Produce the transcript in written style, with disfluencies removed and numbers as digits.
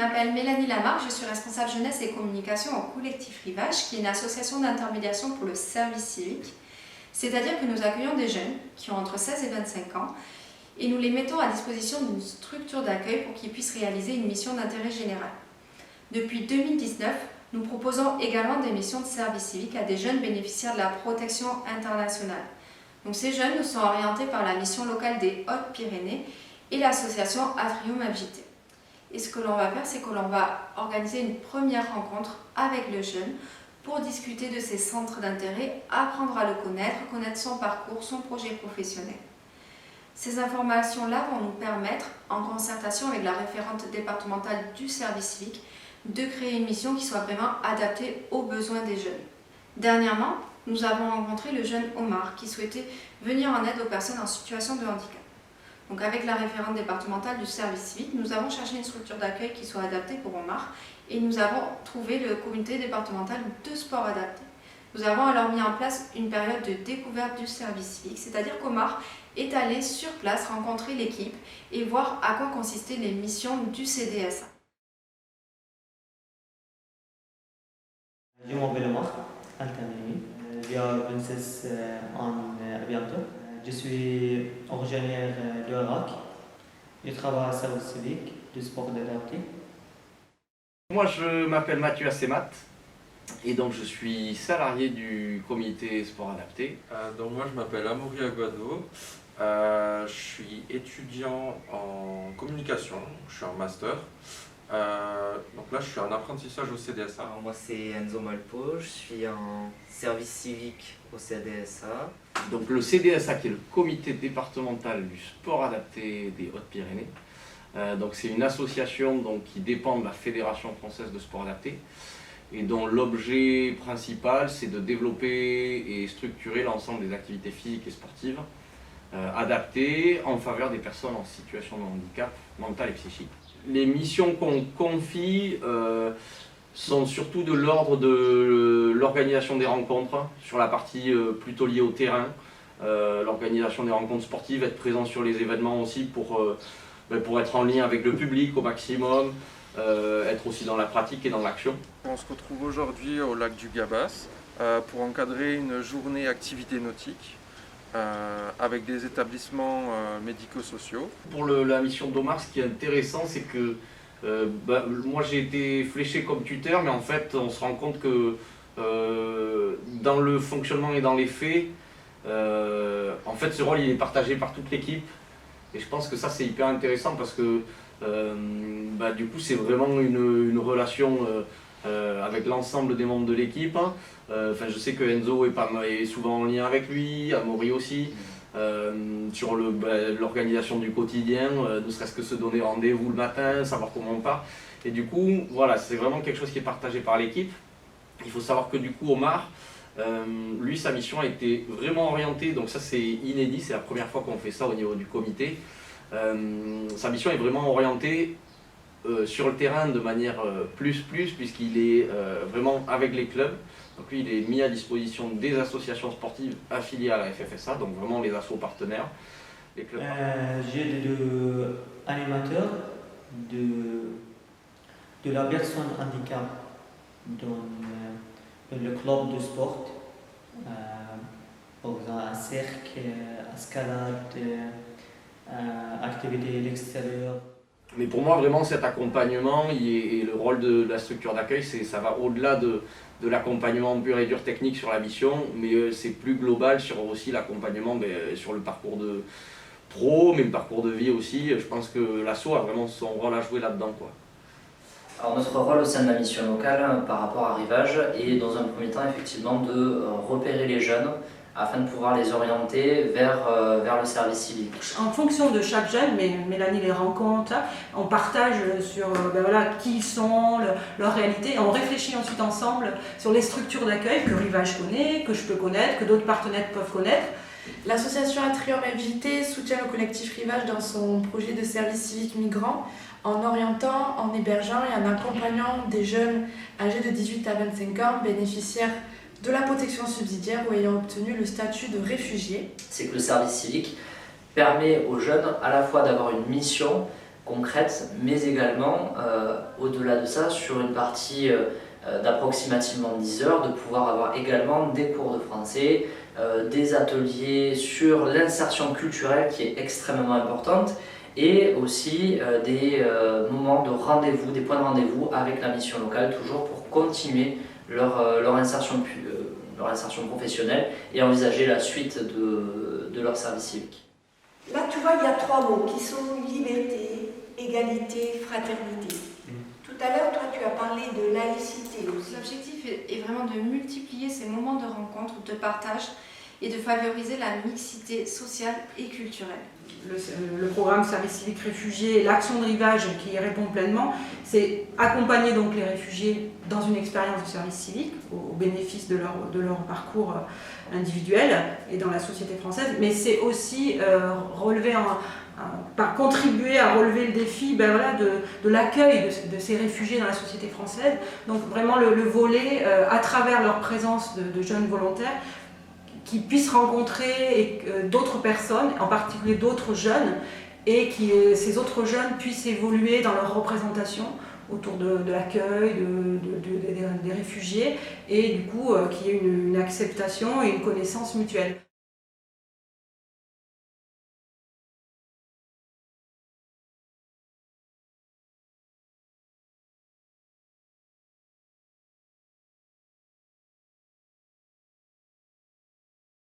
m'appelle Mélanie Lamarck, je suis responsable jeunesse et communication au collectif Rivage, qui est une association d'intermédiation pour le service civique. C'est-à-dire que nous accueillons des jeunes qui ont entre 16 et 25 ans et nous les mettons à disposition d'une structure d'accueil pour qu'ils puissent réaliser une mission d'intérêt général. Depuis 2019, nous proposons également des missions de service civique à des jeunes bénéficiaires de la protection internationale. Donc ces jeunes nous sont orientés par la mission locale des Hautes-Pyrénées et l'association Atrium Abgité. Et ce que l'on va faire, c'est que l'on va organiser une première rencontre avec le jeune pour discuter de ses centres d'intérêt, apprendre à le connaître son parcours, son projet professionnel. Ces informations-là vont nous permettre, en concertation avec la référente départementale du service civique, de créer une mission qui soit vraiment adaptée aux besoins des jeunes. Dernièrement, nous avons rencontré le jeune Omar qui souhaitait venir en aide aux personnes en situation de handicap. Donc avec la référente départementale du service civique, nous avons cherché une structure d'accueil qui soit adaptée pour Omar et nous avons trouvé le comité départemental de sport adapté. Nous avons alors mis en place une période de découverte du service civique, c'est-à-dire qu'Omar est allé sur place rencontrer l'équipe et voir à quoi consistaient les missions du CDSA. Je m'appelle Omar Al-Tamimi, j'ai 26 ans bientôt. Je suis originaire de l'Irak. Je travaille à service civique du sport adapté. Moi, je m'appelle Mathieu Assemat et donc je suis salarié du comité sport adapté. Donc moi, je m'appelle Amaury Aguado. Je suis étudiant en communication. Je suis en master. Donc là, je suis en apprentissage au CDSA. Alors moi, c'est Enzo Malpo, je suis en service civique au CDSA. Donc le CDSA, qui est le comité départemental du sport adapté des Hautes-Pyrénées. Donc c'est une association donc, qui dépend de la Fédération française de sport adapté et dont l'objet principal, c'est de développer et structurer l'ensemble des activités physiques et sportives adaptées en faveur des personnes en situation de handicap mental et psychique. Les missions qu'on confie sont surtout de l'ordre de l'organisation des rencontres, sur la partie plutôt liée au terrain, l'organisation des rencontres sportives, être présent sur les événements aussi pour être en lien avec le public au maximum, être aussi dans la pratique et dans l'action. On se retrouve aujourd'hui au lac du Gabas pour encadrer une journée activité nautique avec des établissements médico-sociaux. Pour la mission d'Omar, ce qui est intéressant, c'est que moi j'ai été fléché comme tuteur, mais en fait on se rend compte que dans le fonctionnement et dans les faits, en fait ce rôle il est partagé par toute l'équipe. Et je pense que ça c'est hyper intéressant parce que du coup c'est vraiment une relation avec l'ensemble des membres de l'équipe. Je sais que Enzo est souvent en lien avec lui, Amaury aussi, sur l'organisation du quotidien, ne serait-ce que se donner rendez-vous le matin, savoir comment on part. Et du coup, voilà, c'est vraiment quelque chose qui est partagé par l'équipe. Il faut savoir que du coup, Omar, lui, sa mission a été vraiment orientée, donc ça c'est inédit, c'est la première fois qu'on fait ça au niveau du comité. Sa mission est vraiment orientée sur le terrain de manière puisqu'il est vraiment avec les clubs. Donc lui, il est mis à disposition des associations sportives affiliées à la FFSA, donc vraiment les assos partenaires. Les clubs J'ai deux animateurs de la personne handicap dans le club de sport, par exemple un cercle, escalade, activité à l'extérieur. Mais pour moi, vraiment, cet accompagnement et le rôle de la structure d'accueil, ça va au-delà de l'accompagnement pur et dur technique sur la mission, mais c'est plus global sur aussi l'accompagnement sur le parcours de pro, mais le parcours de vie aussi. Je pense que l'asso a vraiment son rôle à jouer là-dedans, quoi. Alors notre rôle au sein de la mission locale par rapport à Rivage est dans un premier temps effectivement de repérer les jeunes afin de pouvoir les orienter vers le service civique. En fonction de chaque jeune, Mélanie les rencontre, on partage sur qui ils sont, leur réalité, et on réfléchit ensuite ensemble sur les structures d'accueil que Rivage connaît, que je peux connaître, que d'autres partenaires peuvent connaître. L'association Atrium Abgité soutient le collectif Rivage dans son projet de service civique migrant en orientant, en hébergeant et en accompagnant des jeunes âgés de 18 à 25 ans bénéficiaires de la protection subsidiaire ou ayant obtenu le statut de réfugié. C'est que le service civique permet aux jeunes à la fois d'avoir une mission, concrètes, mais également, au-delà de ça, sur une partie d'approximativement 10 heures, de pouvoir avoir également des cours de français, des ateliers sur l'insertion culturelle qui est extrêmement importante, et aussi des moments de rendez-vous, des points de rendez-vous avec la mission locale, toujours pour continuer leur insertion professionnelle et envisager la suite de leur service civique. Là, tu vois, il y a 3 mots qui sont liberté, égalité, fraternité. Tout à l'heure, toi, tu as parlé de laïcité aussi. L'objectif est vraiment de multiplier ces moments de rencontre, de partage et de favoriser la mixité sociale et culturelle. Le programme Service civique réfugiés, l'action de rivage qui y répond pleinement, c'est accompagner donc les réfugiés dans une expérience de service civique au bénéfice de leur parcours individuel et dans la société française, mais c'est aussi contribuer à relever le défi de l'accueil de ces réfugiés dans la société française. Donc vraiment le volet, à travers leur présence de jeunes volontaires, qui puissent rencontrer d'autres personnes, en particulier d'autres jeunes, et que ces autres jeunes puissent évoluer dans leur représentation autour de l'accueil des réfugiés, et du coup qu'il y ait une acceptation et une connaissance mutuelle.